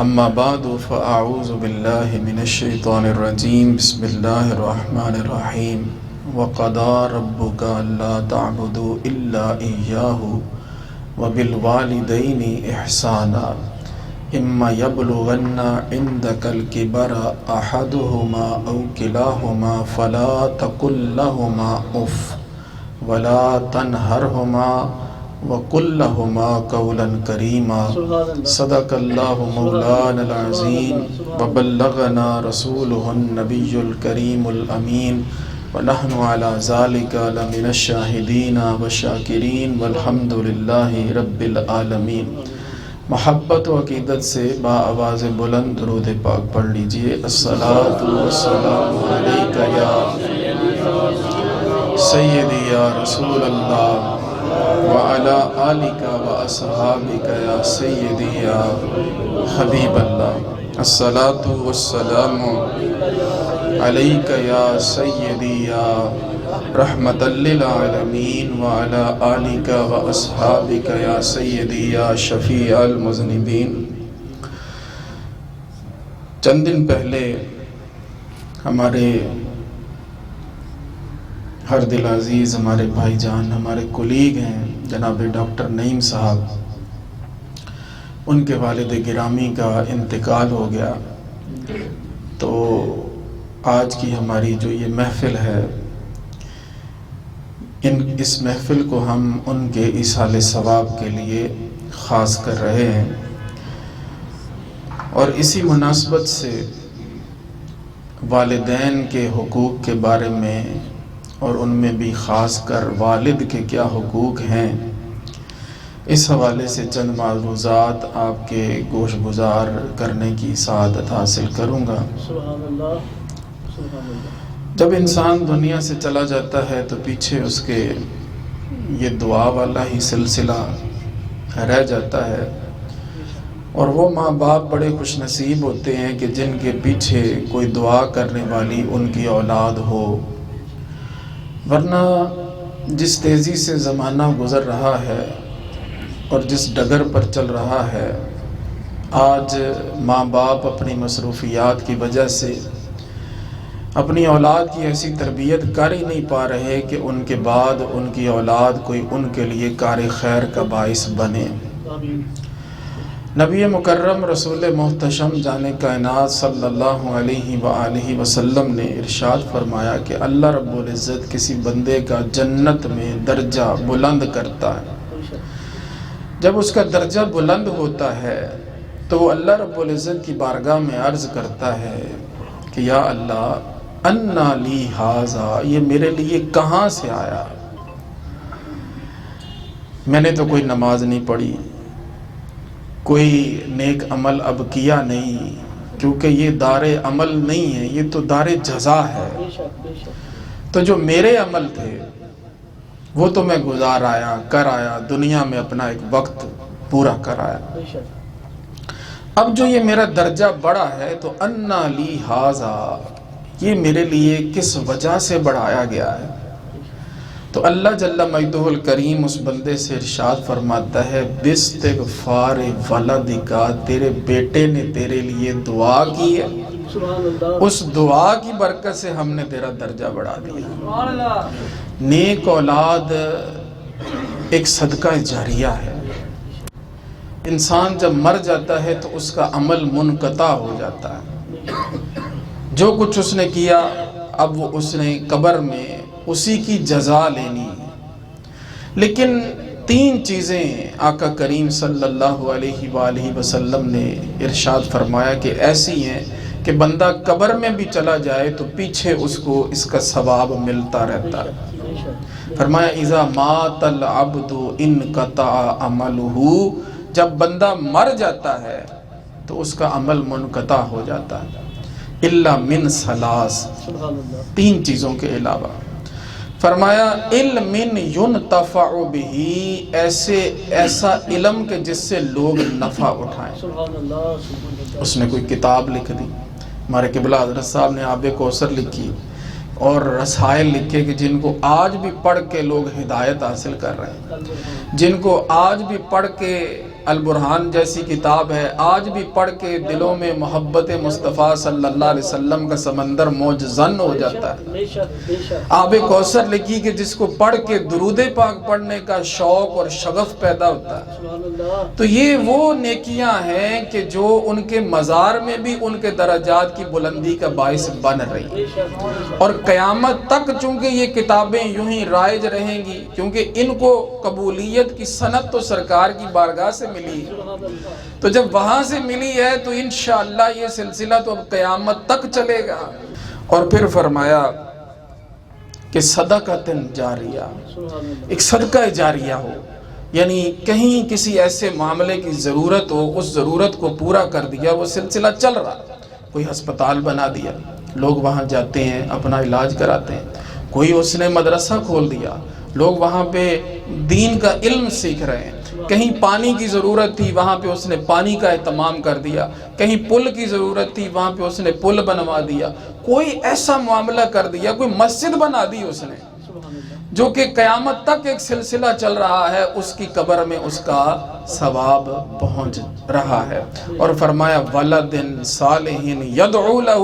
اما بعد فاعوذ باللہ من الشیطان الرجیم بسم اللہ الرحمن الرحیم وقضى ربك الا تعبدوا الا اياه وبالوالدين احسانا اما يبلغن عندك الكبر احدهما او كلاهما فلا تقل لهما اف ولا تنهرهما وَقُلْ لَهُمَا قَوْلًا كَرِيمًا صدق اللہ مولانا العظیم وبلغنا رسولہ النبی الکریم الامین ونحن علی ذالک لمن الشاہدین والشاکرین والحمد للہ رب العالمین۔ محبت و عقیدت سے با آواز بلند درود پاک پڑھ لیجئے۔ الصلاۃ والسلام علیک یا سیدی یا رسول اللہ وعلی آلک و اصحابک یا سیدی یا حبیب اللہ۔ الصلاۃ والسلام علیک یا سیدی یا رحمت للعالمین وعلی آلک و اصحابک یا سیدی یا شفیع المذنبین۔ چند دن پہلے ہمارے ہر دل عزیز ہمارے بھائی جان، ہمارے کولیگ ہیں جناب ڈاکٹر نعیم صاحب، ان کے والد گرامی کا انتقال ہو گیا۔ تو آج کی ہماری جو یہ محفل ہے، اس محفل کو ہم ان کے ایصال ثواب کے لیے خاص کر رہے ہیں، اور اسی مناسبت سے والدین کے حقوق کے بارے میں اور ان میں بھی خاص کر والد کے کیا حقوق ہیں، اس حوالے سے چند معروضات آپ کے گوش گزار کرنے کی سعادت حاصل کروں گا۔ جب انسان دنیا سے چلا جاتا ہے تو پیچھے اس کے یہ دعا والا ہی سلسلہ رہ جاتا ہے، اور وہ ماں باپ بڑے خوش نصیب ہوتے ہیں کہ جن کے پیچھے کوئی دعا کرنے والی ان کی اولاد ہو، ورنہ جس تیزی سے زمانہ گزر رہا ہے اور جس ڈگر پر چل رہا ہے، آج ماں باپ اپنی مصروفیات کی وجہ سے اپنی اولاد کی ایسی تربیت کر ہی نہیں پا رہے کہ ان کے بعد ان کی اولاد کوئی ان کے لیے کار خیر کا باعث بنے۔ نبی مکرم رسول محتشم جان کائنات صلی اللہ علیہ وآلہ وسلم نے ارشاد فرمایا کہ اللہ رب العزت کسی بندے کا جنت میں درجہ بلند کرتا ہے۔ جب اس کا درجہ بلند ہوتا ہے تو وہ اللہ رب العزت کی بارگاہ میں عرض کرتا ہے کہ یا اللہ انا لی ھذا، یہ میرے لیے کہاں سے آیا؟ میں نے تو کوئی نماز نہیں پڑھی، کوئی نیک عمل اب کیا نہیں، کیونکہ یہ دار عمل نہیں ہے، یہ تو دار جزا ہے۔ تو جو میرے عمل تھے وہ تو میں گزار آیا، کر آیا، دنیا میں اپنا ایک وقت پورا کر آیا۔ اب جو یہ میرا درجہ بڑا ہے تو انا لی ھذا، یہ میرے لیے کس وجہ سے بڑھایا گیا ہے؟ تو اللہ جل مجدہ الکریم اس بندے سے ارشاد فرماتا ہے باستغفار ولدک، تیرے بیٹے نے تیرے لیے دعا کی ہے، اس دعا کی برکت سے ہم نے تیرا درجہ بڑھا دیا۔ نیک اولاد ایک صدقہ جاریہ ہے۔ انسان جب مر جاتا ہے تو اس کا عمل منقطع ہو جاتا ہے، جو کچھ اس نے کیا اب وہ اس نے قبر میں اسی کی جزا لینی ہے۔ لیکن تین چیزیں آقا کریم صلی اللہ علیہ وآلہ وسلم نے ارشاد فرمایا کہ ایسی ہیں کہ بندہ قبر میں بھی چلا جائے تو پیچھے اس کو اس کا ثواب ملتا رہتا ہے۔ فرمایا اذا مات العبد انقطع عملہ، جب بندہ مر جاتا ہے تو اس کا عمل منقطع ہو جاتا ہے، الا من ثلاث، تین چیزوں کے علاوہ۔ فرمایا علم ینتفع بہ، ایسا علم کہ جس سے لوگ نفع اٹھائیں۔ اس نے کوئی کتاب لکھ دی، ہمارے قبلہ حضرت صاحب نے آب کوثر لکھی اور رسائل لکھے کہ جن کو آج بھی پڑھ کے لوگ ہدایت حاصل کر رہے ہیں، جن کو آج بھی پڑھ کے البرہان جیسی کتاب ہے، آج بھی پڑھ کے دلوں میں محبت مصطفیٰ صلی اللہ علیہ وسلم کا سمندر موج زن ہو جاتا ہے۔ آب کوثر لکھی کہ جس کو پڑھ کے درود پاک پڑھنے کا شوق اور شغف پیدا ہوتا ہے۔ تو یہ وہ نیکیاں ہیں کہ جو ان کے مزار میں بھی ان کے درجات کی بلندی کا باعث بن رہی ہیں، اور قیامت تک چونکہ یہ کتابیں یوں ہی رائج رہیں گی، کیونکہ ان کو قبولیت کی سند تو سرکار کی بارگاہ سے ملی ہے، تو جب وہاں سے ملی ہے تو انشاءاللہ یہ سلسلہ تو اب قیامت تک چلے گا۔ اور پھر فرمایا کہ صدقۃ جاریہ، ایک صدقہ جاریہ ہو، یعنی کہیں کسی ایسے معاملے کی ضرورت ہو، اس ضرورت کو پورا کر دیا، وہ سلسلہ چل رہا، کوئی ہسپتال بنا دیا، لوگ وہاں جاتے ہیں اپنا علاج کراتے ہیں، کوئی اس نے مدرسہ کھول دیا، لوگ وہاں پہ دین کا علم سیکھ رہے ہیں، کہیں پانی کی ضرورت تھی وہاں پہ اس نے پانی کا اہتمام کر دیا، کہیں پل کی ضرورت تھی وہاں پہ اس نے پل بنوا دیا، کوئی ایسا معاملہ کر دیا، کوئی مسجد بنا دی اس نے، جو کہ قیامت تک ایک سلسلہ چل رہا ہے، اس کی قبر میں اس کا ثواب پہنچ رہا ہے۔ اور فرمایا ولد صالح یدعو لہ،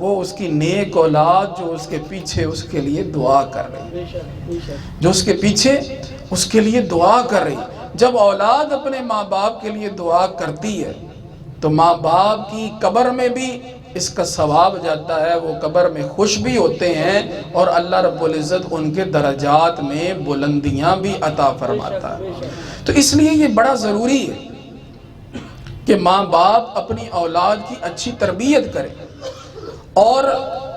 وہ اس کی نیک اولاد جو اس کے پیچھے اس کے لیے دعا کر رہی، جو اس کے پیچھے اس کے لیے دعا کر رہی۔ جب اولاد اپنے ماں باپ کے لیے دعا کرتی ہے تو ماں باپ کی قبر میں بھی اس کا ثواب جاتا ہے، وہ قبر میں خوش بھی ہوتے ہیں، اور اللہ رب العزت ان کے درجات میں بلندیاں بھی عطا فرماتا ہے۔ تو اس لیے یہ بڑا ضروری ہے کہ ماں باپ اپنی اولاد کی اچھی تربیت کریں اور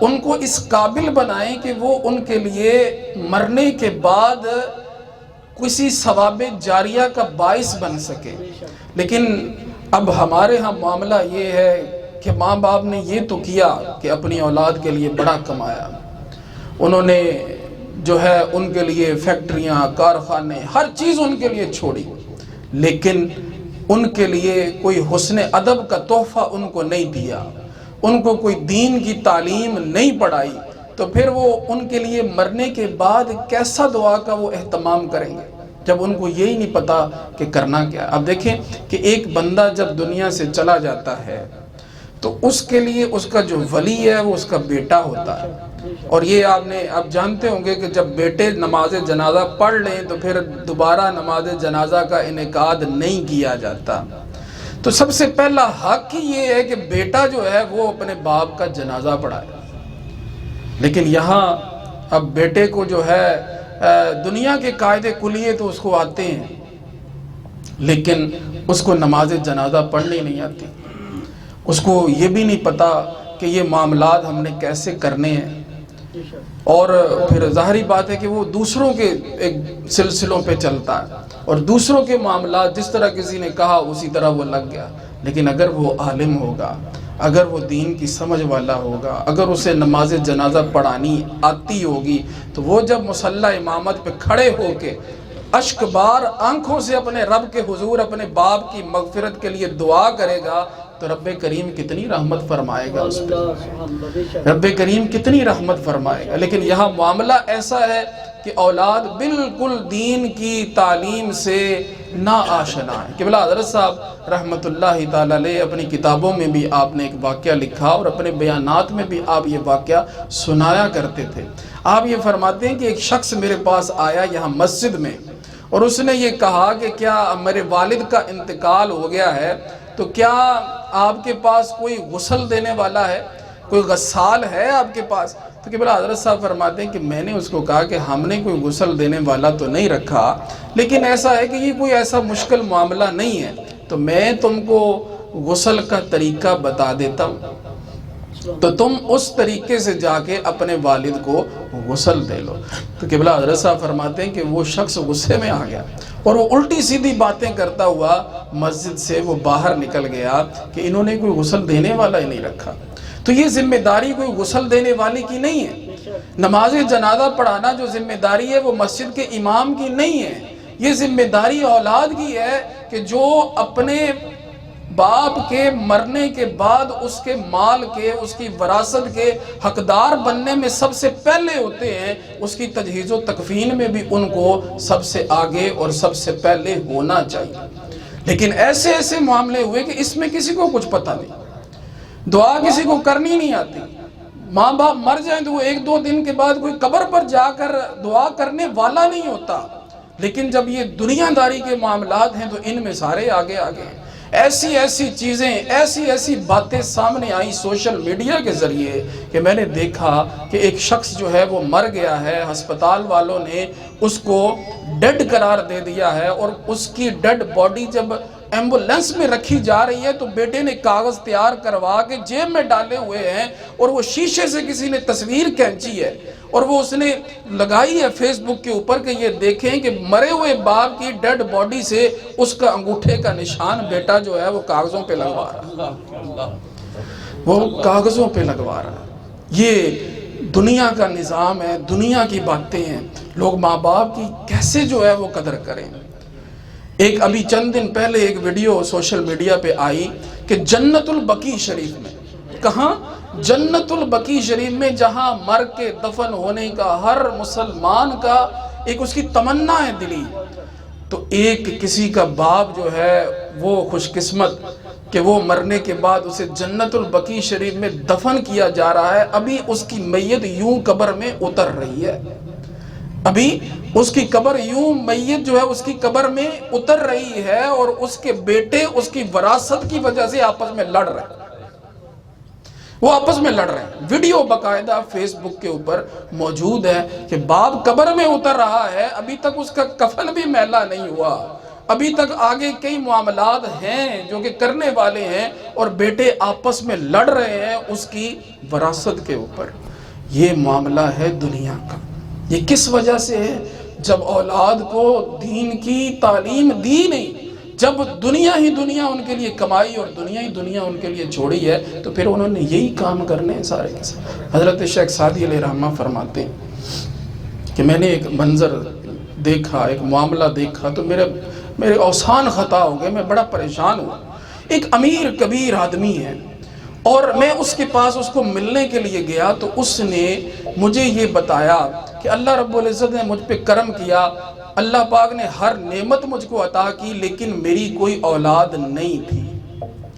ان کو اس قابل بنائیں کہ وہ ان کے لیے مرنے کے بعد کسی ثواب جاریہ کا باعث بن سکے۔ لیکن اب ہمارے ہاں معاملہ یہ ہے کہ ماں باپ نے یہ تو کیا کہ اپنی اولاد کے لیے بڑا کمایا، انہوں نے جو ہے ان کے لیے فیکٹریاں، کارخانے، ہر چیز ان کے لیے چھوڑی، لیکن ان کے لیے کوئی حسن ادب کا تحفہ ان کو نہیں دیا، ان کو کوئی دین کی تعلیم نہیں پڑھائی، تو پھر وہ ان کے لیے مرنے کے بعد کیسا دعا کا وہ اہتمام کریں گے جب ان کو یہی نہیں پتا کہ کرنا کیا۔ اب دیکھیں کہ ایک بندہ جب دنیا سے چلا جاتا ہے تو اس کے لیے اس کا جو ولی ہے وہ اس کا بیٹا ہوتا ہے، اور یہ آپ جانتے ہوں گے کہ جب بیٹے نماز جنازہ پڑھ لیں تو پھر دوبارہ نماز جنازہ کا انعقاد نہیں کیا جاتا۔ تو سب سے پہلا حق ہی یہ ہے کہ بیٹا جو ہے وہ اپنے باپ کا جنازہ پڑھائے، لیکن یہاں اب بیٹے کو جو ہے دنیا کے قاعدے کلیے تو اس کو آتے ہیں، لیکن اس کو نماز جنازہ پڑھنی نہیں آتی، اس کو یہ بھی نہیں پتا کہ یہ معاملات ہم نے کیسے کرنے ہیں، اور پھر ظاہری بات ہے کہ وہ دوسروں کے ایک سلسلوں پہ چلتا ہے، اور دوسروں کے معاملات جس طرح کسی نے کہا اسی طرح وہ لگ گیا۔ لیکن اگر وہ عالم ہوگا، اگر وہ دین کی سمجھ والا ہوگا، اگر اسے نماز جنازہ پڑھانی آتی ہوگی، تو وہ جب مصلی امامت پہ کھڑے ہو کے اشک بار آنکھوں سے اپنے رب کے حضور اپنے باپ کی مغفرت کے لیے دعا کرے گا تو رب کریم کتنی رحمت فرمائے گا اس پہ، رب کریم کتنی رحمت فرمائے گا۔ لیکن یہاں معاملہ ایسا ہے کہ اولاد بالکل دین کی تعلیم سے نا آشنا ہے۔ قبلہ حضرت صاحب رحمت اللہ تعالیٰ علیہ اپنی کتابوں میں بھی آپ نے ایک واقعہ لکھا اور اپنے بیانات میں بھی آپ یہ واقعہ سنایا کرتے تھے۔ آپ یہ فرماتے ہیں کہ ایک شخص میرے پاس آیا یہاں مسجد میں، اور اس نے یہ کہا کہ کیا میرے والد کا انتقال ہو گیا ہے تو کیا آپ کے پاس کوئی غسل دینے والا ہے، کوئی غسال ہے آپ کے پاس؟ تو قبلہ حضرت صاحب فرماتے ہیں کہ میں نے اس کو کہا کہ ہم نے کوئی غسل دینے والا تو نہیں رکھا، لیکن ایسا ہے کہ یہ کوئی ایسا مشکل معاملہ نہیں ہے، تو میں تم کو غسل کا طریقہ بتا دیتا ہوں، تو تم اس طریقے سے جا کے اپنے والد کو غسل دے لو۔ تو قبلہ حضرت صاحب فرماتے ہیں کہ وہ شخص غصے میں آ گیا اور وہ الٹی سیدھی باتیں کرتا ہوا مسجد سے وہ باہر نکل گیا کہ انہوں نے کوئی غسل دینے والا ہی نہیں رکھا۔ تو یہ ذمہ داری کوئی غسل دینے والی کی نہیں ہے، نماز جنازہ پڑھانا جو ذمہ داری ہے وہ مسجد کے امام کی نہیں ہے، یہ ذمہ داری اولاد کی ہے کہ جو اپنے باپ کے مرنے کے بعد اس کے مال کے، اس کی وراثت کے حقدار بننے میں سب سے پہلے ہوتے ہیں، اس کی تجہیز و تکفین میں بھی ان کو سب سے آگے اور سب سے پہلے ہونا چاہیے۔ لیکن ایسے ایسے معاملے ہوئے کہ اس میں کسی کو کچھ پتہ نہیں، دعا کسی کو کرنی نہیں آتی، ماں باپ مر جائیں تو وہ 1-2 دن کے بعد کوئی قبر پر جا کر دعا کرنے والا نہیں ہوتا، لیکن جب یہ دنیا داری کے معاملات ہیں تو ان میں سارے آگے آگے ہیں۔ ایسی ایسی چیزیں، ایسی ایسی باتیں سامنے آئی سوشل میڈیا کے ذریعے کہ میں نے دیکھا کہ ایک شخص جو ہے وہ مر گیا ہے، ہسپتال والوں نے اس کو ڈیڈ قرار دے دیا ہے، اور اس کی ڈیڈ باڈی جب ایمبولینس میں رکھی جا رہی ہے تو بیٹے نے کاغذ تیار کروا کے جیب میں ڈالے ہوئے ہیں، اور وہ شیشے سے کسی نے تصویر کھینچی ہے اور وہ اس نے لگائی ہے فیس بک کے اوپر کہ یہ دیکھیں کہ مرے ہوئے باپ کی ڈیڈ باڈی سے اس کا انگوٹھے کا نشان بیٹا جو ہے وہ کاغذوں پہ لگوا رہا ہے، وہ کاغذوں پہ لگوا رہا ہے۔ یہ دنیا کا نظام ہے، دنیا کی باتیں ہیں، لوگ ماں باپ کی کیسے جو ہے وہ قدر کریں۔ ایک ابھی چند دن پہلے ایک ویڈیو سوشل میڈیا پہ آئی کہ جنت البقیع شریف میں، کہاں؟ جنت البقیع شریف میں، جہاں مر کے دفن ہونے کا ہر مسلمان کا ایک اس کی تمنا ہے دلی، تو ایک کسی کا باپ جو ہے وہ خوش قسمت کہ وہ مرنے کے بعد اسے جنت البقیع شریف میں دفن کیا جا رہا ہے، ابھی اس کی میت یوں قبر میں اتر رہی ہے، ابھی اس کی قبر یوں میت جو ہے اس کی قبر میں اتر رہی ہے، اور اس کے بیٹے اس کی وراثت کی وجہ سے آپس میں لڑ رہے ہیں، وہ آپس میں لڑ رہے ہیں۔ ویڈیو باقاعدہ فیس بک کے اوپر موجود ہے کہ باپ قبر میں اتر رہا ہے، ابھی تک اس کا کفن بھی میلا نہیں ہوا، ابھی تک آگے کئی معاملات ہیں جو کہ کرنے والے ہیں، اور بیٹے آپس میں لڑ رہے ہیں اس کی وراثت کے اوپر۔ یہ معاملہ ہے دنیا کا۔ یہ کس وجہ سے ہے؟ جب اولاد کو دین کی تعلیم دی نہیں، جب دنیا ہی دنیا ان کے لیے کمائی اور دنیا ہی دنیا ان کے لیے چھوڑی ہے، تو پھر انہوں نے یہی کام کرنے ہیں سارے کے سارے۔ حضرت شیخ سعدی علیہ رحمہ فرماتے ہیں کہ میں نے ایک منظر دیکھا، ایک معاملہ دیکھا تو میرے اوسان خطا ہو گئے، میں بڑا پریشان ہوا۔ ایک امیر کبیر آدمی ہے، اور میں اس کے پاس اس کو ملنے کے لیے گیا تو اس نے مجھے یہ بتایا کہ اللہ رب العزت نے مجھ پہ کرم کیا، اللہ پاک نے ہر نعمت مجھ کو عطا کی، لیکن میری کوئی اولاد نہیں تھی،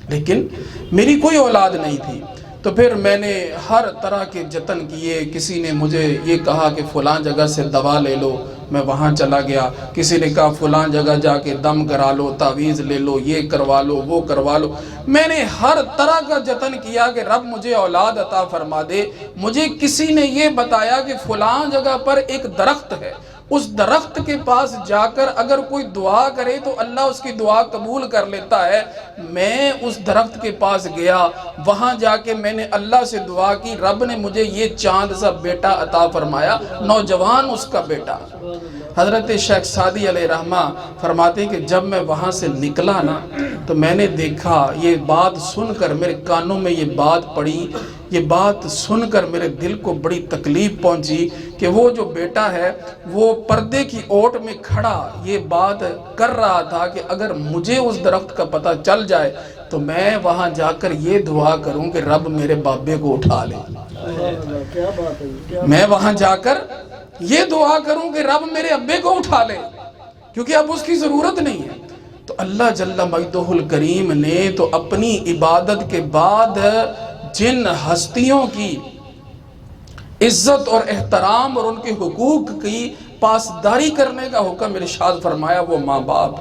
لیکن میری کوئی اولاد نہیں تھی۔ تو پھر میں نے ہر طرح کے جتن کیے، کسی نے مجھے یہ کہا کہ فلاں جگہ سے دوا لے لو، میں وہاں چلا گیا، کسی نے کہا فلاں جگہ جا کے دم کرا لو، تعویذ لے لو، یہ کروا لو، وہ کروا لو۔ میں نے ہر طرح کا جتن کیا کہ رب مجھے اولاد عطا فرما دے۔ مجھے کسی نے یہ بتایا کہ فلاں جگہ پر ایک درخت ہے، اس درخت کے پاس جا کر اگر کوئی دعا کرے تو اللہ اس کی دعا قبول کر لیتا ہے۔ میں اس درخت کے پاس گیا، وہاں جا کے میں نے اللہ سے دعا کی، رب نے مجھے یہ چاند سا بیٹا عطا فرمایا، نوجوان اس کا بیٹا۔ حضرت شیخ سعدی علیہ رحمہ فرماتے ہیں کہ جب میں وہاں سے نکلا نا تو میں نے دیکھا، یہ بات سن کر میرے کانوں میں یہ بات پڑی، یہ بات سن کر میرے دل کو بڑی تکلیف پہنچی کہ وہ جو بیٹا ہے وہ پردے کی اوٹ میں کھڑا یہ بات کر رہا تھا کہ اگر مجھے اس درخت کا پتہ چل جائے تو میں وہاں جا کر یہ دعا کروں کہ رب میرے بابے کو اٹھا لے، میں وہاں جا کر یہ دعا کروں کہ رب میرے ابے کو اٹھا لے، کیونکہ اب اس کی ضرورت نہیں ہے۔ تو اللہ جل مجدہ الکریم نے تو اپنی عبادت کے بعد جن ہستیوں کی عزت اور احترام اور ان کے حقوق کی پاسداری کرنے کا حکم ارشاد فرمایا وہ ماں باپ،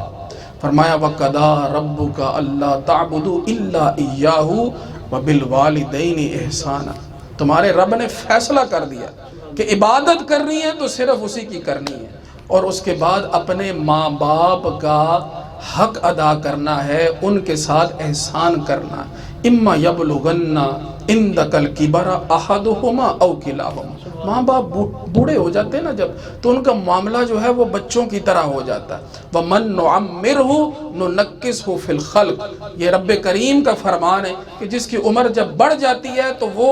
فرمایا وَقَضَىٰ رَبُّكَ أَلَّا تَعْبُدُوا إِلَّا إِيَّاهُ وَبِالْوَالِدَيْنِ إِحْسَانًا۔ تمہارے رب نے فیصلہ کر دیا کہ عبادت کرنی ہے تو صرف اسی کی کرنی ہے، اور اس کے بعد اپنے ماں باپ کا حق ادا کرنا ہے، ان کے ساتھ احسان کرنا۔ اما یبلغن عندک الکبر احدہما او کلاہما، ماں باپ بوڑھے ہو جاتے ہیں نا جب، تو ان کا معاملہ جو ہے وہ بچوں کی طرح ہو جاتا ہے۔ وَمَن نُعَمِّرْهُ نُنَكِّسْهُ فِي الْخَلْقِ، یہ رب کریم کا فرمان ہے کہ جس کی عمر جب بڑھ جاتی ہے تو وہ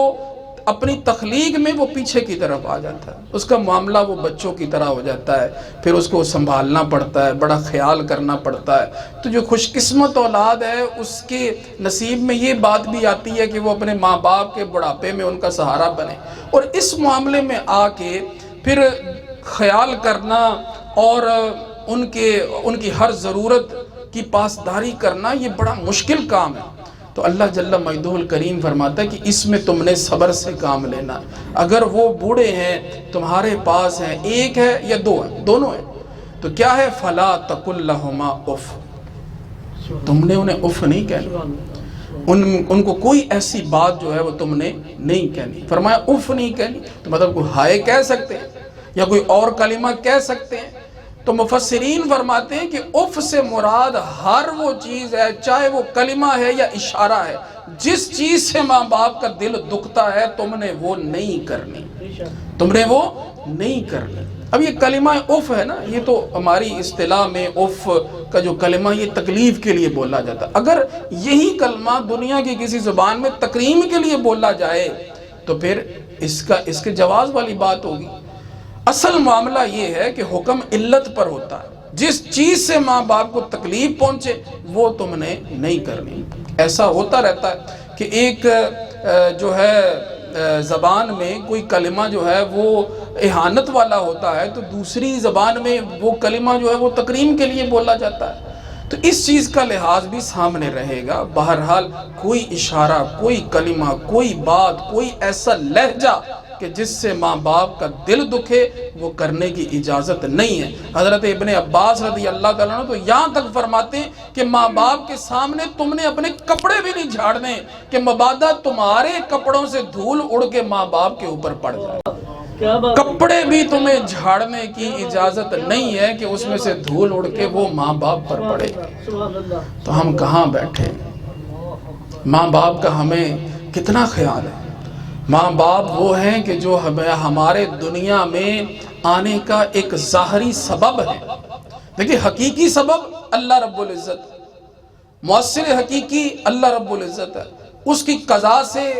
اپنی تخلیق میں وہ پیچھے کی طرف آ جاتا ہے، اس کا معاملہ وہ بچوں کی طرح ہو جاتا ہے، پھر اس کو سنبھالنا پڑتا ہے، بڑا خیال کرنا پڑتا ہے۔ تو جو خوش قسمت اولاد ہے اس کے نصیب میں یہ بات بھی آتی ہے کہ وہ اپنے ماں باپ کے بڑھاپے میں ان کا سہارا بنے، اور اس معاملے میں آ کے پھر خیال کرنا اور ان کی ہر ضرورت کی پاسداری کرنا یہ بڑا مشکل کام ہے۔ تو اللہ جل مجدہ الکریم فرماتا ہے کہ اس میں تم نے صبر سے کام لینا ہے۔ اگر وہ بوڑھے ہیں تمہارے پاس ہیں، ایک ہے یا دو ہیں، دونوں ہیں، تو کیا ہے فَلَا تَقُلْ لَهُمَا اُفْ، تم نے انہیں اف نہیں کہنا، ان کو کوئی ایسی بات جو ہے وہ تم نے نہیں کہنی۔ فرمایا اف نہیں کہنی تو مطلب کوئی ہائے کہہ سکتے ہیں یا کوئی اور کلمہ کہہ سکتے ہیں؟ تو مفسرین فرماتے ہیں کہ اف سے مراد ہر وہ چیز ہے، چاہے وہ کلمہ ہے یا اشارہ ہے، جس چیز سے ماں باپ کا دل دکھتا ہے تم نے وہ نہیں کرنی، تم نے وہ نہیں کرنی۔ اب یہ کلمہ اف ہے نا، یہ تو ہماری اصطلاح میں اف کا جو کلمہ یہ تکلیف کے لیے بولا جاتا ہے۔ اگر یہی کلمہ دنیا کی کسی زبان میں تکریم کے لیے بولا جائے تو پھر اس کے جواز والی بات ہوگی۔ اصل معاملہ یہ ہے کہ حکم علت پر ہوتا ہے، جس چیز سے ماں باپ کو تکلیف پہنچے وہ تم نے نہیں کرنی۔ ایسا ہوتا رہتا ہے کہ ایک جو ہے زبان میں کوئی کلمہ جو ہے وہ اہانت والا ہوتا ہے تو دوسری زبان میں وہ کلمہ جو ہے وہ تکریم کے لیے بولا جاتا ہے، تو اس چیز کا لحاظ بھی سامنے رہے گا۔ بہرحال کوئی اشارہ، کوئی کلمہ، کوئی بات، کوئی ایسا لہجہ کہ جس سے ماں باپ کا دل دکھے وہ کرنے کی اجازت نہیں ہے۔ حضرت ابن عباس رضی اللہ تعالیٰ عنہ تو یہاں تک فرماتے ہیں کہ ماں باپ کے سامنے تم نے اپنے کپڑے بھی نہیں جھاڑنے کہ مبادا تمہارے کپڑوں سے دھول اڑ کے ماں باپ کے اوپر پڑ جائے، کپڑے بھی تمہیں جھاڑنے کی اجازت نہیں ہے کہ اس میں سے دھول اڑ کے وہ ماں باپ پر پڑے۔ تو ہم کہاں بیٹھے؟ ماں باپ کا ہمیں کتنا خیال ہے؟ ماں باپ وہ ہیں کہ جو ہمارے دنیا میں آنے کا ایک ظاہری سبب ہے۔ دیکھیں حقیقی سبب اللہ رب العزت، مؤثر حقیقی اللہ رب العزت ہے۔ اس کی قضا سے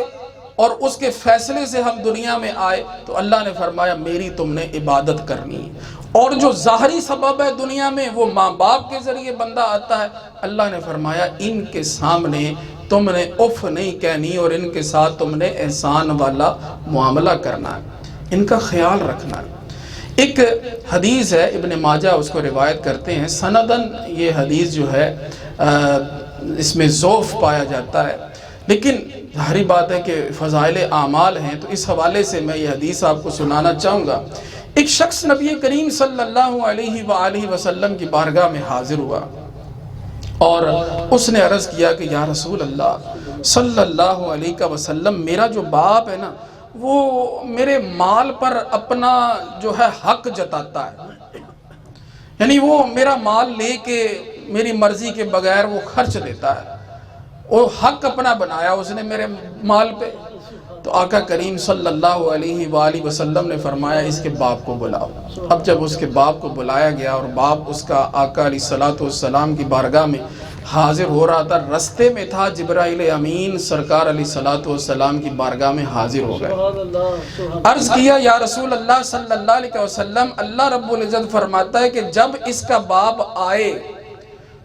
اور اس کے فیصلے سے ہم دنیا میں آئے تو اللہ نے فرمایا میری تم نے عبادت کرنی ہے۔ اور جو ظاہری سبب ہے دنیا میں وہ ماں باپ کے ذریعے بندہ آتا ہے، اللہ نے فرمایا ان کے سامنے تم نے اف نہیں کہنی اور ان کے ساتھ تم نے احسان والا معاملہ کرنا ہے، ان کا خیال رکھنا ہے۔ ایک حدیث ہے ابن ماجہ اس کو روایت کرتے ہیں، سندن یہ حدیث جو ہے اس میں ضعف پایا جاتا ہے، لیکن ظاہری بات ہے کہ فضائل اعمال ہیں تو اس حوالے سے میں یہ حدیث آپ کو سنانا چاہوں گا۔ ایک شخص نبی کریم صلی اللہ علیہ وآلہ وسلم کی بارگاہ میں حاضر ہوا اور اس نے عرض کیا کہ یا رسول اللہ صلی اللہ علیہ وسلم، میرا جو باپ ہے نا وہ میرے مال پر اپنا جو ہے حق جتاتا ہے، یعنی وہ میرا مال لے کے میری مرضی کے بغیر وہ خرچ دیتا ہے، وہ حق اپنا بنایا اس نے میرے مال پہ۔ تو آقا کریم صلی اللہ علیہ وآلہ وسلم نے فرمایا اس کے باپ کو بلاؤ۔ اب جب اس کے باپ کو بلایا گیا اور باپ اس کا آقا علیہ السلام کی بارگاہ میں حاضر ہو رہا تھا، رستے میں تھا جبرائیل امین سرکار علیہ السلام کی بارگاہ میں حاضر ہو گئے۔ عرض کیا یا رسول اللہ صلی اللہ علیہ وسلم، اللہ رب العزت فرماتا ہے کہ جب اس کا باپ آئے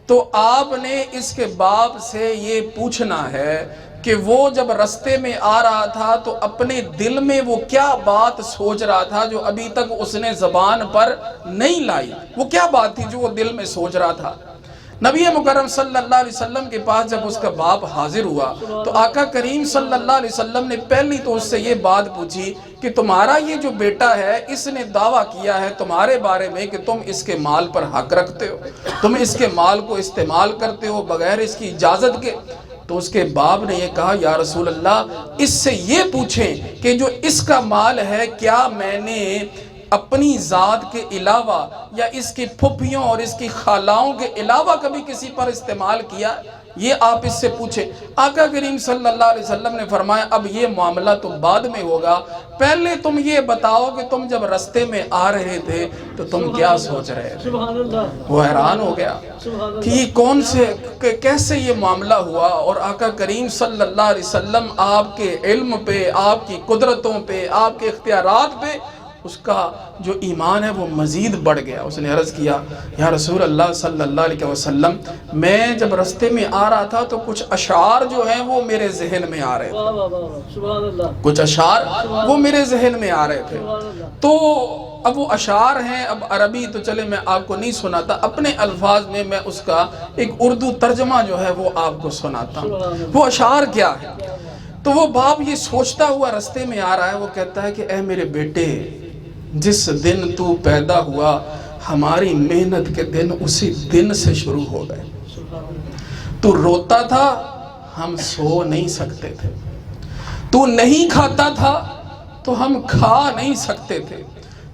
تو آپ نے اس کے باپ سے یہ پوچھنا ہے کہ وہ جب رستے میں آ رہا تھا تو اپنے دل میں وہ کیا بات سوچ رہا تھا جو ابھی تک اس نے زبان پر نہیں لائی، وہ کیا بات تھی جو وہ دل میں سوچ رہا تھا۔ نبی مکرم صلی اللہ علیہ وسلم کے پاس جب اس کا باپ حاضر ہوا تو آقا کریم صلی اللہ علیہ وسلم نے پہلی تو اس سے یہ بات پوچھی کہ تمہارا یہ جو بیٹا ہے اس نے دعویٰ کیا ہے تمہارے بارے میں کہ تم اس کے مال پر حق رکھتے ہو، تم اس کے مال کو استعمال کرتے ہو بغیر اس کی اجازت کے۔ تو اس کے باپ نے یہ کہا یا رسول اللہ اس سے یہ پوچھیں کہ جو اس کا مال ہے کیا میں نے اپنی ذات کے علاوہ یا اس کی پھپھیوں اور اس کی خالاؤں کے علاوہ کبھی کسی پر استعمال کیا، یہ آپ اس سے پوچھیں۔ آقا کریم صلی اللہ علیہ وسلم نے فرمایا اب یہ معاملہ تو بعد میں ہوگا، پہلے تم یہ بتاؤ کہ تم جب رستے میں آ رہے تھے تو تم کیا سوچ رہے تھے۔ وہ حیران ہو گیا کہ یہ کون سے کیسے یہ معاملہ ہوا، اور آقا کریم صلی اللہ علیہ وسلم آپ کے علم پہ، آپ کی قدرتوں پہ، آپ کے اختیارات پہ اس کا جو ایمان ہے وہ مزید بڑھ گیا. اس نے عرض کیا یا رسول اللہ صلی اللہ علیہ وسلم میں جب رستے میں آ رہا تھا تو کچھ اشعار جو ہیں وہ میرے ذہن میں آ رہے تھے, کچھ اشعار وہ میرے ذہن میں آ رہے تھے. تو اب وہ اشعار ہیں, اب عربی تو چلے میں آپ کو نہیں سناتا, اپنے الفاظ میں میں اس کا ایک اردو ترجمہ جو ہے وہ آپ کو سناتا ہوں. وہ اشعار کیا ہے؟ تو وہ باپ یہ سوچتا ہوا رستے میں آ رہا ہے, وہ کہتا ہے کہ اے میرے بیٹے, جس دن تو پیدا ہوا ہماری محنت کے دن اسی دن سے شروع ہو گئے. تو روتا تھا, ہم سو نہیں سکتے تھے. تو نہیں کھاتا تھا تو ہم کھا نہیں سکتے تھے.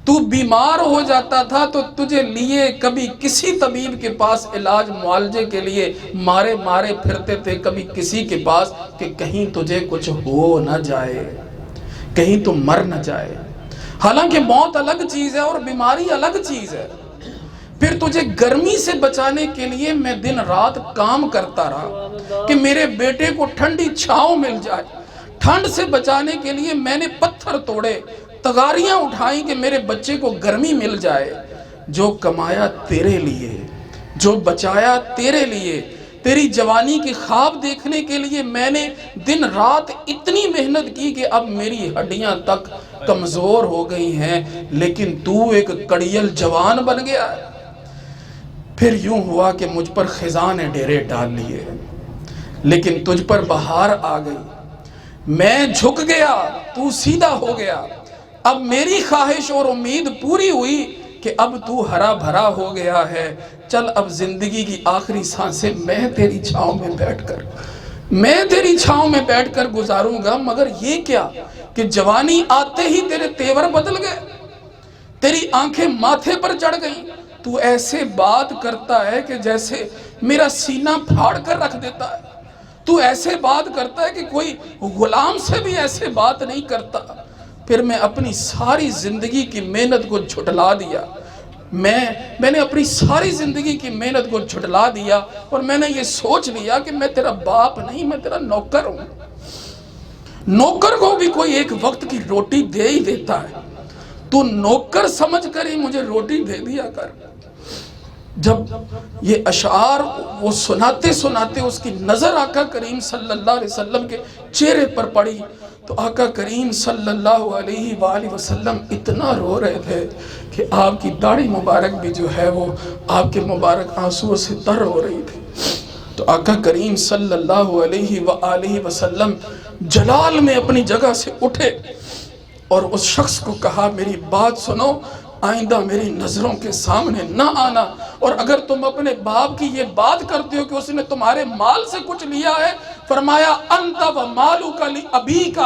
تو بیمار ہو جاتا تھا تو تجھے لیے کبھی کسی طبیب کے پاس علاج معالجے کے لیے مارے مارے پھرتے تھے, کبھی کسی کے پاس کہ کہیں تجھے کچھ ہو نہ جائے, کہیں تو مر نہ جائے. حالانکہ موت الگ چیز ہے اور بیماری الگ چیز ہے. پھر تجھے گرمی سے بچانے کے لیے میں دن رات کام کرتا رہا کہ میرے بیٹے کو ٹھنڈی چھاؤں مل جائے. ٹھنڈ سے بچانے کے لیے میں نے پتھر توڑے, تغاریاں اٹھائیں کہ میرے بچے کو گرمی مل جائے. جو کمایا تیرے لیے, جو بچایا تیرے لیے, تیری جوانی کی خواب دیکھنے کے لیے میں نے دن رات اتنی محنت کی کہ اب میری ہڈیاں تک کمزور ہو گئی ہیں, لیکن تو ایک کڑیل جوان بن گیا. پھر یوں ہوا کہ مجھ پر خزاں نے ڈیرے ڈال لیے, لیکن تجھ پر بہار آ گئی. میں جھک گیا, تو سیدھا ہو گیا. اب میری خواہش اور امید پوری ہوئی کہ اب تو ہرا بھرا ہو گیا ہے. چل اب زندگی کی آخری سانسیں میں تیری چھاؤں میں بیٹھ کر گزاروں گا. مگر یہ کیا کہ جوانی آتے ہی تیرے تیور بدل گئے, تیری آنکھیں ماتھے پر چڑھ گئیں. تو ایسے بات کرتا ہے کہ جیسے میرا سینہ پھاڑ کر رکھ دیتا ہے. تو ایسے بات کرتا ہے کہ کوئی غلام سے بھی ایسے بات نہیں کرتا. پھر میں اپنی ساری زندگی کی محنت کو جھٹلا دیا. میں نے اپنی ساری زندگی کی محنت کو جھٹلا دیا اور میں نے یہ سوچ لیا کہ میں تیرا باپ نہیں, میں تیرا نوکر ہوں. نوکر کو بھی کوئی ایک وقت کی روٹی دے ہی دیتا ہے, تو نوکر سمجھ کر ہی مجھے روٹی دے دیا کر. جب یہ اشعار وہ سناتے سناتے اس کی نظر آقا کریم صلی اللہ علیہ وسلم کے چہرے پر پڑی تو آقا کریم صلی اللہ علیہ وآلہ وسلم اتنا رو رہے تھے کہ آپ کی داڑھی مبارک بھی جو ہے وہ آپ کے مبارک آنسوؤں سے تر ہو رہی تھی. تو آقا کریم صلی اللہ علیہ وآلہ وسلم جلال میں اپنی جگہ سے اٹھے اور اس شخص کو کہا میری بات سنو, آئندہ میری نظروں کے سامنے نہ آنا, اور اگر تم اپنے باپ کی یہ بات کرتے ہو کہ اس نے تمہارے مال سے کچھ لیا ہے, فرمایا انت و مالک لابیک,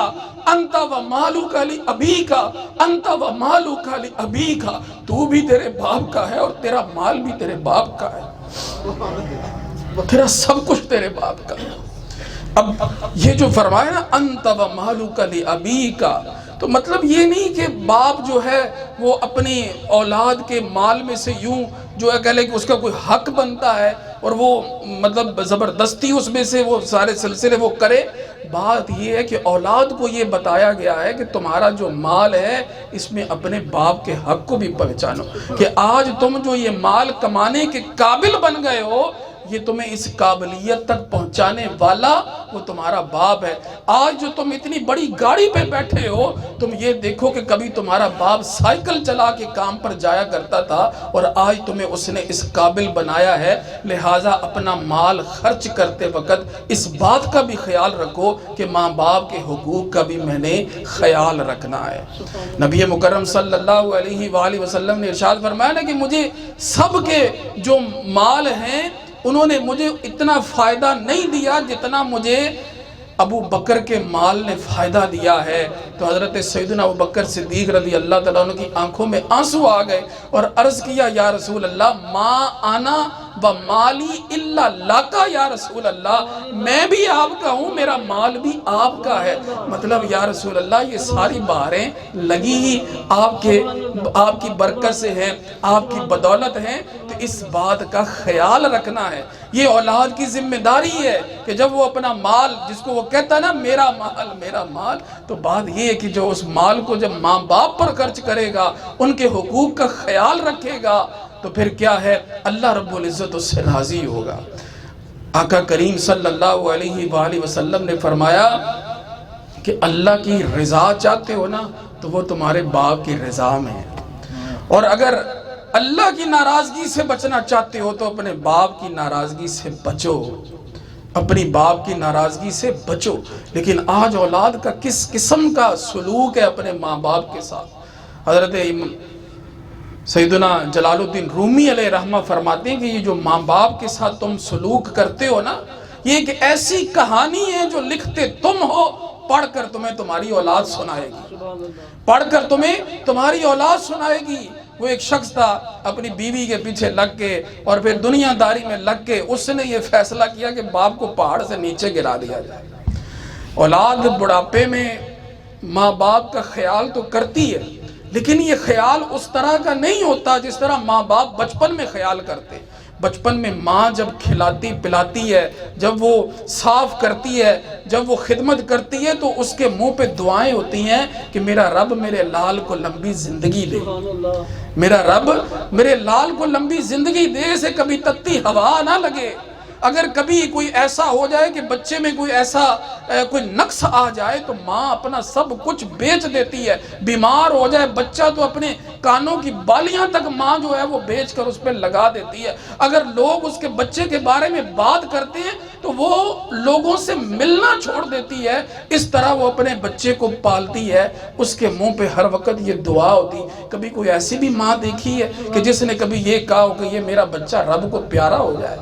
انت و مالک لابیک, انت و مالک لابیک. تو بھی تیرے باپ کا ہے اور تیرا مال بھی تیرے باپ کا ہے, تیرا سب کچھ تیرے باپ کا ہے. اب یہ جو فرمایا نا انت و مالک لابیک, تو مطلب یہ نہیں کہ باپ جو ہے وہ اپنی اولاد کے مال میں سے یوں جو ہے کہہ لے کہ اس کا کوئی حق بنتا ہے اور وہ مطلب زبردستی اس میں سے وہ سارے سلسلے وہ کرے. بات یہ ہے کہ اولاد کو یہ بتایا گیا ہے کہ تمہارا جو مال ہے اس میں اپنے باپ کے حق کو بھی پہچانو, کہ آج تم جو یہ مال کمانے کے قابل بن گئے ہو, یہ تمہیں اس قابلیت تک پہنچانے والا وہ تمہارا باپ ہے. آج جو تم اتنی بڑی گاڑی پہ بیٹھے ہو, تم یہ دیکھو کہ کبھی تمہارا باپ سائیکل چلا کے کام پر جایا کرتا تھا اور آج تمہیں اس نے اس قابل بنایا ہے. لہٰذا اپنا مال خرچ کرتے وقت اس بات کا بھی خیال رکھو کہ ماں باپ کے حقوق کا بھی میں نے خیال رکھنا ہے. نبی مکرم صلی اللہ علیہ وآلہ وسلم نے ارشاد فرمایا نا کہ مجھے سب کے جو مال ہیں انہوں نے مجھے اتنا فائدہ نہیں دیا جتنا مجھے ابو بکر کے مال نے فائدہ دیا ہے. تو حضرت سیدنا ابو بکر صدیق رضی اللہ تعالیٰ عنہ کی آنکھوں میں آنسو آ گئے اور عرض کیا یا رسول اللہ ما آنا وَمَالِي إِلَّا لَكَ یا رسول اللہ، میں بھی آپ کا ہوں، میرا مال بھی آپ کا ہے۔ مطلب یا رسول اللہ یہ ساری بہاریں لگی ہی آپ کی برکت سے ہیں، آپ کی بدولت ہیں، تو اس بات کا خیال رکھنا ہے۔ یہ اولاد کی ذمہ داری ہے کہ جب وہ اپنا مال، جس کو وہ کہتا ہے نا میرا مال، تو بات یہ ہے کہ جو اس مال کو جب ماں باپ پر خرچ کرے گا، ان کے حقوق کا خیال رکھے گا، تو پھر کیا ہے، اللہ رب العزت اس سے راضی ہوگا۔ آقا کریم صلی اللہ علیہ وآلہ وسلم نے فرمایا کہ اللہ کی رضا چاہتے ہو نا، تو وہ تمہارے باپ کی رضا میں ہے، اور اگر اللہ کی ناراضگی سے بچنا چاہتے ہو تو اپنے باپ کی ناراضگی سے بچو، اپنی باپ کی ناراضگی سے بچو۔ لیکن آج اولاد کا کس قسم کا سلوک ہے اپنے ماں باپ کے ساتھ۔ حضرت سیدنا جلال الدین رومی علیہ رحمہ فرماتے ہیں کہ یہ جو ماں باپ کے ساتھ تم سلوک کرتے ہو نا، یہ ایک ایسی کہانی ہے جو لکھتے تم ہو، پڑھ کر تمہیں تمہاری اولاد سنائے گی، پڑھ کر تمہیں تمہاری اولاد سنائے گی۔ وہ ایک شخص تھا، اپنی بیوی کے پیچھے لگ کے اور پھر دنیا داری میں لگ کے اس نے یہ فیصلہ کیا کہ باپ کو پہاڑ سے نیچے گرا دیا جائے۔ اولاد بڑھاپے میں ماں باپ کا خیال تو کرتی ہے، لیکن یہ خیال اس طرح کا نہیں ہوتا جس طرح ماں باپ بچپن میں خیال کرتے۔ بچپن میں ماں جب کھلاتی پلاتی ہے، جب وہ صاف کرتی ہے، جب وہ خدمت کرتی ہے، تو اس کے منہ پہ دعائیں ہوتی ہیں کہ میرا رب میرے لال کو لمبی زندگی دے، میرا رب میرے لال کو لمبی زندگی دے، اسے کبھی تتی ہوا نہ لگے۔ اگر کبھی کوئی ایسا ہو جائے کہ بچے میں کوئی نقص آ جائے تو ماں اپنا سب کچھ بیچ دیتی ہے۔ بیمار ہو جائے بچہ تو اپنے کانوں کی بالیاں تک ماں جو ہے وہ بیچ کر اس پہ لگا دیتی ہے۔ اگر لوگ اس کے بچے کے بارے میں بات کرتے ہیں تو وہ لوگوں سے ملنا چھوڑ دیتی ہے۔ اس طرح وہ اپنے بچے کو پالتی ہے۔ اس کے منہ پہ ہر وقت یہ دعا ہوتی۔ کبھی کوئی ایسی بھی ماں دیکھی ہے کہ جس نے کبھی یہ کہا ہو کہ یہ میرا بچہ رب کو پیارا ہو جائے،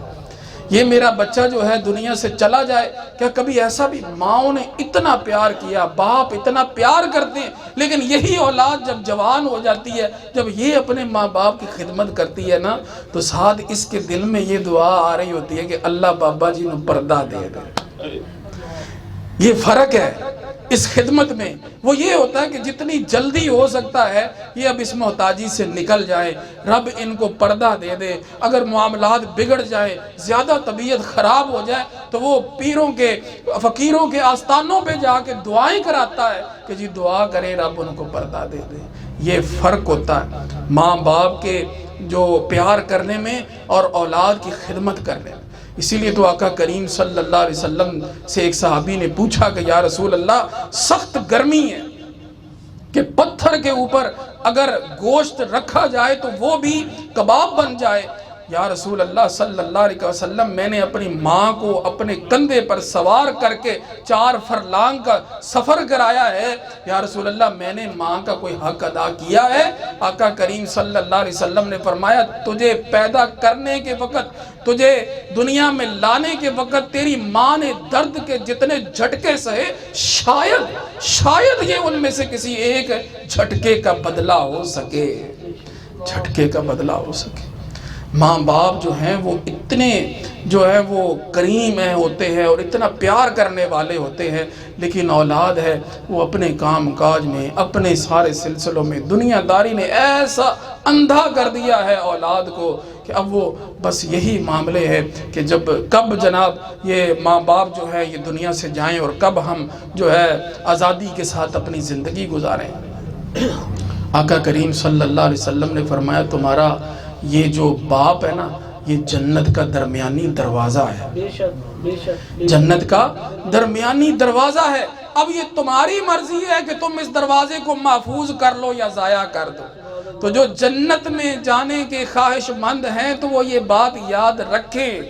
یہ میرا بچہ جو ہے دنیا سے چلا جائے؟ کیا کبھی ایسا بھی؟ ماؤں نے اتنا پیار کیا، باپ اتنا پیار کرتے ہیں، لیکن یہی اولاد جب جوان ہو جاتی ہے، جب یہ اپنے ماں باپ کی خدمت کرتی ہے نا، تو ساتھ اس کے دل میں یہ دعا آ رہی ہوتی ہے کہ اللہ بابا جی نو پردہ دے دے۔ یہ فرق ہے اس خدمت میں۔ وہ یہ ہوتا ہے کہ جتنی جلدی ہو سکتا ہے یہ اب اس محتاجی سے نکل جائے، رب ان کو پردہ دے دے۔ اگر معاملات بگڑ جائے، زیادہ طبیعت خراب ہو جائے، تو وہ پیروں کے فقیروں کے آستانوں پہ جا کے دعائیں کراتا ہے کہ جی دعا کرے رب ان کو پردہ دے دے۔ یہ فرق ہوتا ہے ماں باپ کے جو پیار کرنے میں اور اولاد کی خدمت کرنے میں۔ اسی لیے تو آقا کریم صلی اللہ علیہ وسلم سے ایک صحابی نے پوچھا کہ یا رسول اللہ سخت گرمی ہے کہ پتھر کے اوپر اگر گوشت رکھا جائے تو وہ بھی کباب بن جائے۔ یا رسول اللہ صلی اللہ علیہ وسلم میں نے اپنی ماں کو اپنے کندھے پر سوار کر کے 4 فرلانگ کا سفر کرایا ہے، یا رسول اللہ میں نے ماں کا کوئی حق ادا کیا ہے؟ آقا کریم صلی اللہ علیہ وسلم نے فرمایا تجھے پیدا کرنے کے وقت، تجھے دنیا میں لانے کے وقت تیری ماں نے درد کے جتنے جھٹکے سہے، شاید یہ ان میں سے کسی ایک جھٹکے کا بدلہ ہو سکے، جھٹکے کا بدلہ ہو سکے۔ ماں باپ جو ہیں وہ اتنے جو ہے وہ کریم ہوتے ہیں اور اتنا پیار کرنے والے ہوتے ہیں، لیکن اولاد ہے وہ اپنے کام کاج میں، اپنے سارے سلسلوں میں دنیا داری نے ایسا اندھا کر دیا ہے اولاد کو کہ اب وہ بس یہی معاملے ہے کہ کب جناب یہ ماں باپ جو ہے یہ دنیا سے جائیں اور کب ہم جو ہے آزادی کے ساتھ اپنی زندگی گزاریں۔ آقا کریم صلی اللہ علیہ وسلم نے فرمایا تمہارا یہ جو باپ ہے نا یہ جنت کا درمیانی دروازہ ہے، جنت کا درمیانی دروازہ ہے۔ اب یہ تمہاری مرضی ہے کہ تم اس دروازے کو محفوظ کر لو یا ضائع کر دو۔ تو جو جنت میں جانے کے خواہش مند ہیں تو وہ یہ بات یاد رکھیں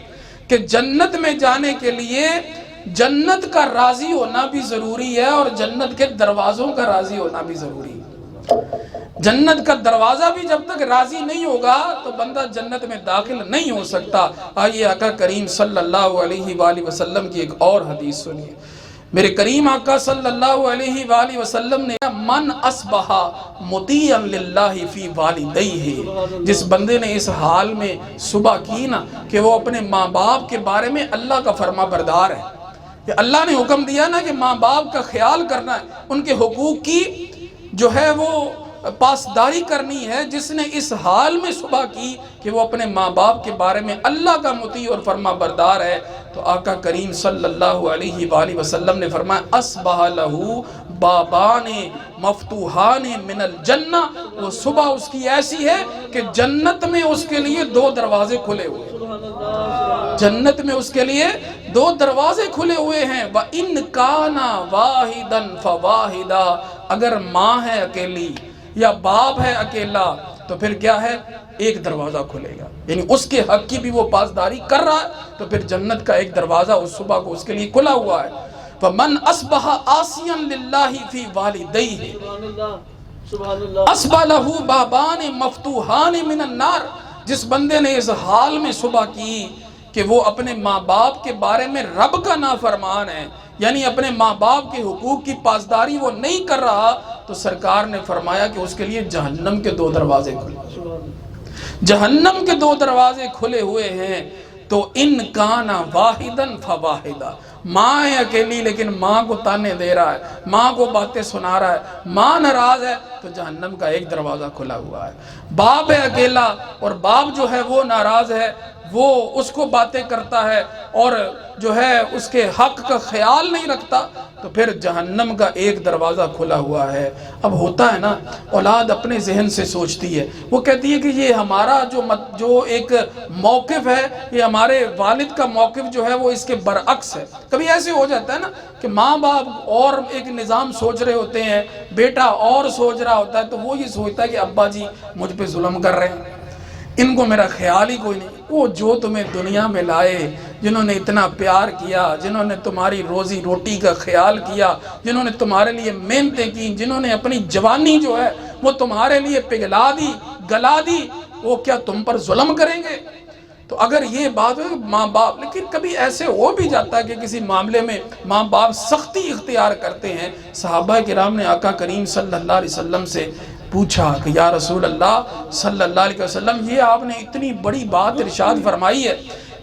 کہ جنت میں جانے کے لیے جنت کا راضی ہونا بھی ضروری ہے اور جنت کے دروازوں کا راضی ہونا بھی ضروری ہے۔ جنت کا دروازہ بھی جب تک راضی نہیں ہوگا تو بندہ جنت میں داخل نہیں ہو سکتا۔ آئیے آقا کریم صلی اللہ علیہ وآلہ وسلم کی ایک اور حدیث سنیے۔ میرے کریم آقا صلی اللہ علیہ وآلہ وسلم نے من اصبح مطیعا للہ فی والدیہ، جس بندے نے اس حال میں صبح کی نا کہ وہ اپنے ماں باپ کے بارے میں اللہ کا فرما بردار ہے، کہ اللہ نے حکم دیا نا کہ ماں باپ کا خیال کرنا ہے، ان کے حقوق کی جو ہے وہ پاسداری کرنی ہے، جس نے اس حال میں صبح کی کہ وہ اپنے ماں باپ کے بارے میں اللہ کا مطیع اور فرما بردار ہے، تو آقا کریم صلی اللہ علیہ وآلہ وسلم نے فرمایا اصبح لہو بابان مفتوحان من الجنہ، وہ صبح اس کی ایسی ہے کہ جنت میں اس کے لیے 2 دروازے کھلے ہوئے ہیں، جنت میں اس کے لیے 2 دروازے کھلے ہوئے ہیں۔ وَإِن كَانَ وَاحِدًا فَوَاحِدًا، اگر ماں ہے اکیلی یا باپ ہے اکیلا تو پھر کیا ہے، ایک دروازہ کھلے گا، یعنی اس کے حق کی بھی وہ پاسداری کر رہا ہے تو پھر جنت کا ایک دروازہ اس صبح کو اس کے لیے کھلا ہوا ہے۔ فَمَنْ أَصْبَحَ عَاصِيًا لِلَّهِ فِي وَالِدَيْهِ اصبح لہو بابان مفتوحان من النار، جس بندے نے اس حال میں صبح کی کہ وہ اپنے ماں باپ کے بارے میں رب کا نافرمان ہے، یعنی اپنے ماں باپ کے حقوق کی پاسداری وہ نہیں کر رہا، تو سرکار نے فرمایا کہ اس کے لیے جہنم کے 2 دروازے کھلے، جہنم کے 2 دروازے کھلے ہوئے ہیں۔ تو ان کانا واحدن فواحدہ، ماں ہے اکیلی لیکن ماں کو تانے دے رہا ہے، ماں کو باتیں سنا رہا ہے، ماں ناراض ہے تو جہنم کا ایک دروازہ کھلا ہوا ہے۔ باپ ہے اکیلا اور باپ جو ہے وہ ناراض ہے، وہ اس کو باتیں کرتا ہے اور جو ہے اس کے حق کا خیال نہیں رکھتا، تو پھر جہنم کا ایک دروازہ کھلا ہوا ہے۔ اب ہوتا ہے نا، اولاد اپنے ذہن سے سوچتی ہے، وہ کہتی ہے کہ یہ ہمارا جو ایک موقف ہے، یہ ہمارے والد کا موقف جو ہے وہ اس کے برعکس ہے۔ کبھی ایسے ہو جاتا ہے نا کہ ماں باپ اور ایک نظام سوچ رہے ہوتے ہیں، بیٹا اور سوچ رہا ہوتا ہے، تو وہ یہ سوچتا ہے کہ ابا جی مجھ پہ ظلم کر رہے ہیں، ان کو میرا خیال ہی کوئی نہیں۔ وہ جو تمہیں دنیا میں لائے، جنہوں نے اتنا پیار کیا، جنہوں نے تمہاری روزی روٹی کا خیال کیا، جنہوں نے تمہارے لیے محنتیں کی، جنہوں نے اپنی جوانی جو ہے وہ تمہارے لیے پگھلا دی، گلا دی، وہ کیا تم پر ظلم کریں گے؟ تو اگر یہ بات ہے ماں باپ، لیکن کبھی ایسے ہو بھی جاتا ہے کہ کسی معاملے میں ماں باپ سختی اختیار کرتے ہیں۔ صحابہ کرام نے آقا کریم صلی اللہ علیہ وسلم سے پوچھا کہ یا رسول اللہ صلی اللہ علیہ وسلم، یہ آپ نے اتنی بڑی بات ارشاد فرمائی ہے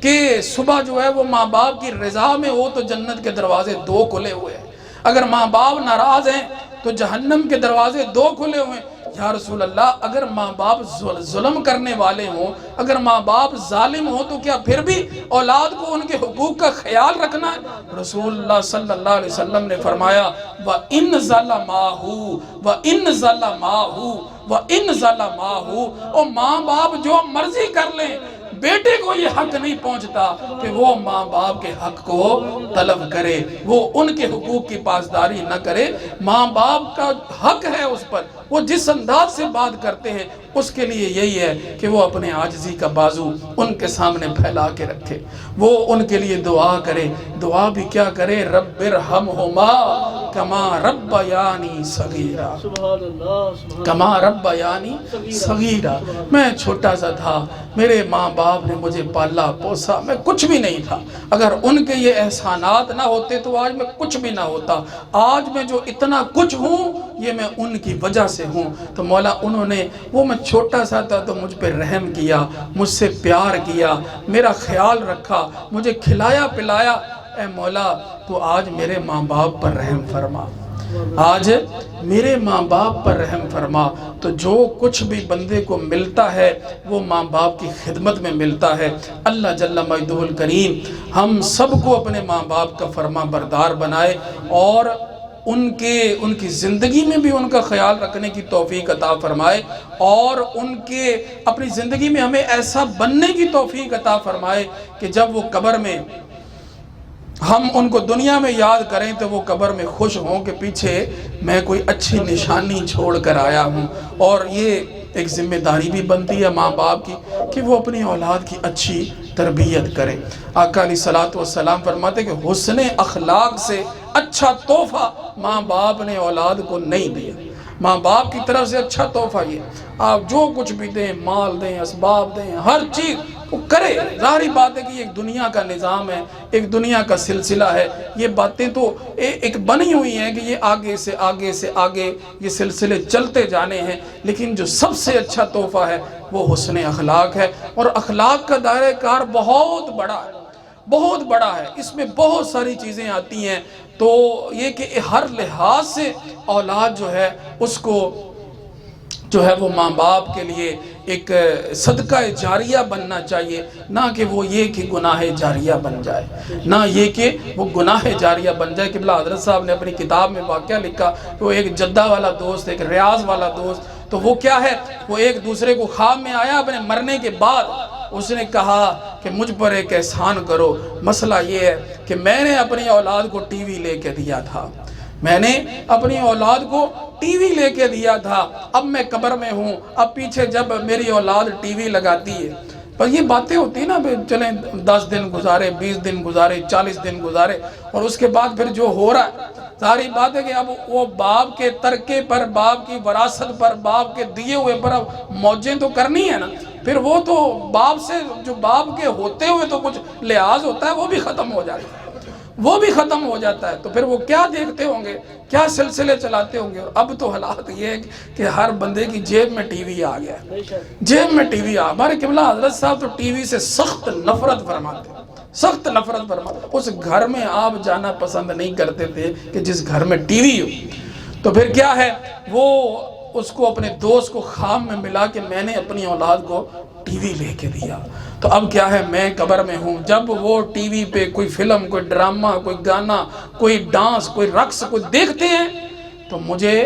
کہ صبح جو ہے وہ ماں باپ کی رضا میں ہو تو جنت کے دروازے 2 کھلے ہوئے ہیں، اگر ماں باپ ناراض ہیں تو جہنم کے دروازے 2 کھلے ہوئے ہیں۔ یا رسول اللہ، اگر ماں باپ ظلم کرنے والے ہوں، اگر ماں باپ ظالم ہوں تو کیا پھر بھی اولاد کو ان کے حقوق کا خیال رکھنا ہے؟ رسول اللہ صلی اللہ علیہ وسلم نے فرمایا وَإِنْ ظَلَمَاهُ وَإِنْ ظَلَمَاهُ وَإِنْ ظَلَمَاهُ، اور ماں باپ جو مرضی کر لیں، بیٹے کو یہ حق نہیں پہنچتا کہ وہ ماں باپ کے حق کو طلب کرے، وہ ان کے حقوق کی پاسداری نہ کرے۔ ماں باپ کا حق ہے اس پر، وہ جس انداز سے بات کرتے ہیں اس کے لیے یہی ہے کہ وہ اپنے عاجزی کا بازو ان کے سامنے پھیلا کے رکھے، وہ ان کے لیے دعا کرے۔ دعا بھی کیا کرے؟ رب ارحمہما کما ربیانی صغیرا، کما ربیانی صغیرا۔ میں چھوٹا سا تھا، میرے ماں باپ نے مجھے پالا پوسا، میں کچھ بھی نہیں تھا، اگر ان کے یہ احسانات نہ ہوتے تو آج میں کچھ بھی نہ ہوتا۔ آج میں جو اتنا کچھ ہوں یہ میں ان کی وجہ سے ہوں۔ تو مولا انہوں نے، وہ میں چھوٹا سا تھا تو مجھ پہ رحم کیا، مجھ سے پیار کیا، میرا خیال رکھا، مجھے کھلایا پلایا۔ اے مولا تو آج میرے ماں باپ پر رحم فرما، آج میرے ماں باپ پر رحم فرما۔ تو جو کچھ بھی بندے کو ملتا ہے وہ ماں باپ کی خدمت میں ملتا ہے۔ اللہ جل مجدہ الکریم ہم سب کو اپنے ماں باپ کا فرما بردار بنائے اور ان کی زندگی میں بھی ان کا خیال رکھنے کی توفیق عطا فرمائے، اور ان کے اپنی زندگی میں ہمیں ایسا بننے کی توفیق عطا فرمائے کہ جب وہ قبر میں ہم ان کو دنیا میں یاد کریں تو وہ قبر میں خوش ہوں کہ پیچھے میں کوئی اچھی نشانی چھوڑ کر آیا ہوں۔ اور یہ ایک ذمہ داری بھی بنتی ہے ماں باپ کی کہ وہ اپنی اولاد کی اچھی تربیت کرے۔ آقا علیہ الصلوۃ والسلام فرماتے کہ حسن اخلاق سے اچھا تحفہ ماں باپ نے اولاد کو نہیں دیا۔ ماں باپ کی طرف سے اچھا تحفہ یہ، آپ جو کچھ بھی دیں، مال دیں، اسباب دیں، ہر چیز وہ کرے. ظاہری بات ہے کہ ایک دنیا کا نظام ہے, ایک دنیا کا سلسلہ ہے, یہ باتیں تو ایک بنی ہوئی ہیں کہ یہ آگے سے آگے سے آگے یہ سلسلے چلتے جانے ہیں. لیکن جو سب سے اچھا تحفہ ہے وہ حسن اخلاق ہے, اور اخلاق کا دائرہ کار بہت بڑا ہے, بہت بڑا ہے. اس میں بہت ساری چیزیں آتی ہیں. تو یہ کہ ہر لحاظ سے اولاد جو ہے اس کو جو ہے وہ ماں باپ کے لیے ایک صدقہ جاریہ بننا چاہیے, نہ کہ وہ یہ کہ گناہ جاریہ بن جائے, نہ یہ کہ وہ گناہ جاریہ بن جائے. قبلہ حضرت صاحب نے اپنی کتاب میں واقعہ لکھا, وہ ایک جدہ والا دوست, ایک ریاض والا دوست, تو وہ کیا ہے, وہ ایک دوسرے کو خواب میں آیا اپنے مرنے کے بعد. اس نے کہا کہ مجھ پر ایک احسان کرو, مسئلہ یہ ہے کہ میں نے اپنی اولاد کو ٹی وی لے کے دیا تھا, میں نے اپنی اولاد کو ٹی وی لے کے دیا تھا, اب میں قبر میں ہوں, اب پیچھے جب میری اولاد ٹی وی لگاتی ہے, پر یہ باتیں ہوتی ہیں نا, چلیں 10 دن گزارے, 20 دن گزارے, 40 دن گزارے, اور اس کے بعد پھر جو ہو رہا ہے, ظاہری بات ہے کہ اب وہ باپ کے ترکے پر, باپ کی وراثت پر, باپ کے دیے ہوئے پر اب موجیں تو کرنی ہے نا. پھر وہ تو باپ سے, جو باپ کے ہوتے ہوئے تو کچھ لحاظ ہوتا ہے, وہ بھی ختم ہو جاتا ہے, وہ بھی ختم ہو جاتا ہے. تو پھر وہ کیا دیکھتے ہوں گے, کیا سلسلے چلاتے ہوں گے. اور اب تو حالات یہ ہے کہ ہر بندے کی جیب میں ٹی وی آ گیا, جیب میں ٹی وی آ. ہمارے قبلہ حضرت صاحب تو ٹی وی سے سخت نفرت فرماتے, سخت نفرت فرماتے. اس گھر میں آپ جانا پسند نہیں کرتے تھے کہ جس گھر میں ٹی وی ہو. تو پھر کیا ہے, وہ اس کو اپنے دوست کو خواب میں ملا کہ میں نے اپنی اولاد کو ٹی وی لے کے دیا. تو اب کیا ہے, میں قبر میں ہوں, جب وہ ٹی وی پہ کوئی فلم, کوئی ڈرامہ, کوئی گانا, کوئی ڈانس, کوئی رقص, کوئی دیکھتے ہیں, تو مجھے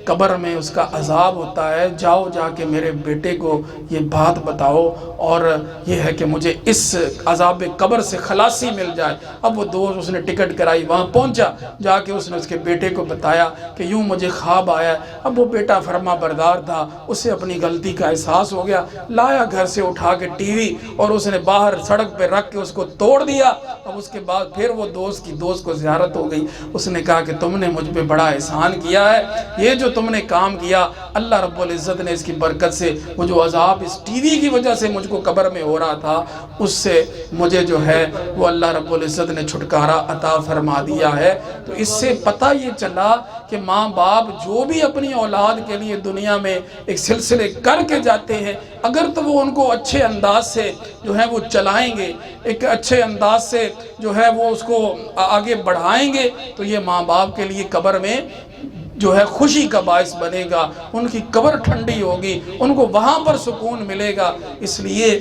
قبر میں اس کا عذاب ہوتا ہے. جاؤ جا کے میرے بیٹے کو یہ بات بتاؤ, اور یہ ہے کہ مجھے اس عذاب قبر سے خلاصی مل جائے. اب وہ دوست, اس نے ٹکٹ کرائی, وہاں پہنچا, جا کے اس نے اس کے بیٹے کو بتایا کہ یوں مجھے خواب آیا. اب وہ بیٹا فرما بردار تھا, اسے اپنی غلطی کا احساس ہو گیا, لایا گھر سے اٹھا کے ٹی وی, اور اس نے باہر سڑک پہ رکھ کے اس کو توڑ دیا. اب اس کے بعد پھر وہ دوست کو زیارت ہو گئی. اس نے کہا کہ تم نے مجھ پہ بڑا احسان کیا ہے, یہ جو تم نے کام کیا, اللہ رب العزت نے اس کی برکت سے وہ جو عذاب اس ٹی وی کی وجہ سے مجھ کو قبر میں ہو رہا تھا, اس سے مجھے جو ہے وہ اللہ رب العزت نے چھٹکارا عطا فرما دیا ہے. تو اس سے پتہ یہ چلا کہ ماں باپ جو بھی اپنی اولاد کے لیے دنیا میں ایک سلسلے کر کے جاتے ہیں, اگر تو وہ ان کو اچھے انداز سے جو ہے وہ چلائیں گے, ایک اچھے انداز سے جو ہے وہ اس کو آگے بڑھائیں گے, تو یہ ماں باپ کے لیے قبر میں جو ہے خوشی کا باعث بنے گا. ان کی قبر ٹھنڈی ہوگی, ان کو وہاں پر سکون ملے گا. اس لیے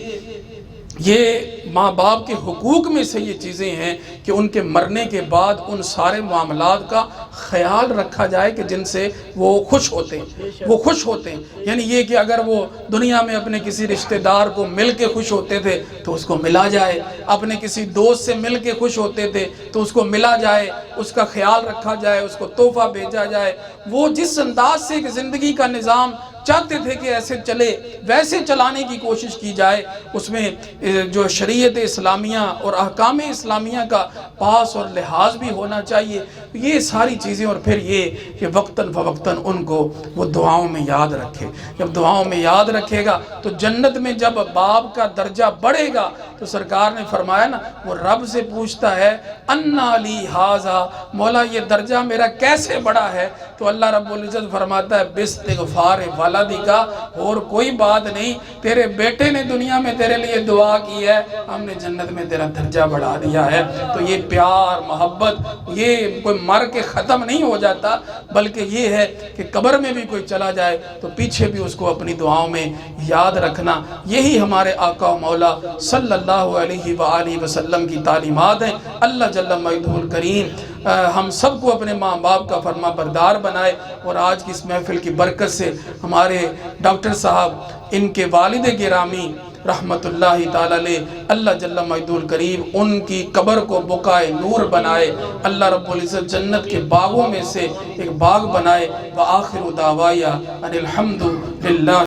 یہ ماں باپ کے حقوق میں سے یہ چیزیں ہیں کہ ان کے مرنے کے بعد ان سارے معاملات کا خیال رکھا جائے کہ جن سے وہ خوش ہوتے ہیں, وہ خوش ہوتے ہیں. یعنی یہ کہ اگر وہ دنیا میں اپنے کسی رشتہ دار کو مل کے خوش ہوتے تھے تو اس کو ملا جائے, اپنے کسی دوست سے مل کے خوش ہوتے تھے تو اس کو ملا جائے, اس کا خیال رکھا جائے, اس کو تحفہ بھیجا جائے. وہ جس انداز سے زندگی کا نظام چاہتے تھے کہ ایسے چلے, ویسے چلانے کی کوشش کی جائے. اس میں جو شریعت اسلامیہ اور احکام اسلامیہ کا پاس اور لحاظ بھی ہونا چاہیے. یہ ساری چیزیں, اور پھر یہ کہ وقتاً فوقتاً ان کو وہ دعاؤں میں یاد رکھے. جب دعاؤں میں یاد رکھے گا تو جنت میں جب باپ کا درجہ بڑھے گا تو سرکار نے فرمایا نا, وہ رب سے پوچھتا ہے انا لی ھذا, مولا یہ درجہ میرا کیسے بڑھا ہے؟ تو اللہ رب العزت فرماتا ہے باستغفار ولدی کا, اور کوئی بات نہیں, تیرے بیٹے نے دنیا میں تیرے لیے دعا کی ہے, ہم نے جنت میں تیرا درجہ بڑھا دیا ہے. تو یہ پیار محبت یہ کوئی مر کے ختم نہیں ہو جاتا, بلکہ یہ ہے کہ قبر میں بھی کوئی چلا جائے تو پیچھے بھی اس کو اپنی دعاؤں میں یاد رکھنا. یہی ہمارے آقا و مولا صلی اللہ علیہ وآلہ وسلم کی تعلیمات ہیں. اللہ جل مجدہ الکریم ہم سب کو اپنے ماں باپ کا فرما بردار بنائے. اور آج کی اس محفل کی برکت سے ہمارے ڈاکٹر صاحب, ان کے والد گرامی رحمت اللہ تعالی علیہ, اللہ جل مجدہ الکریم ان کی قبر کو بقائے نور بنائے. اللہ رب العزت جنت کے باغوں میں سے ایک باغ بنائے. وآخر دعوایا ان الحمد للہ.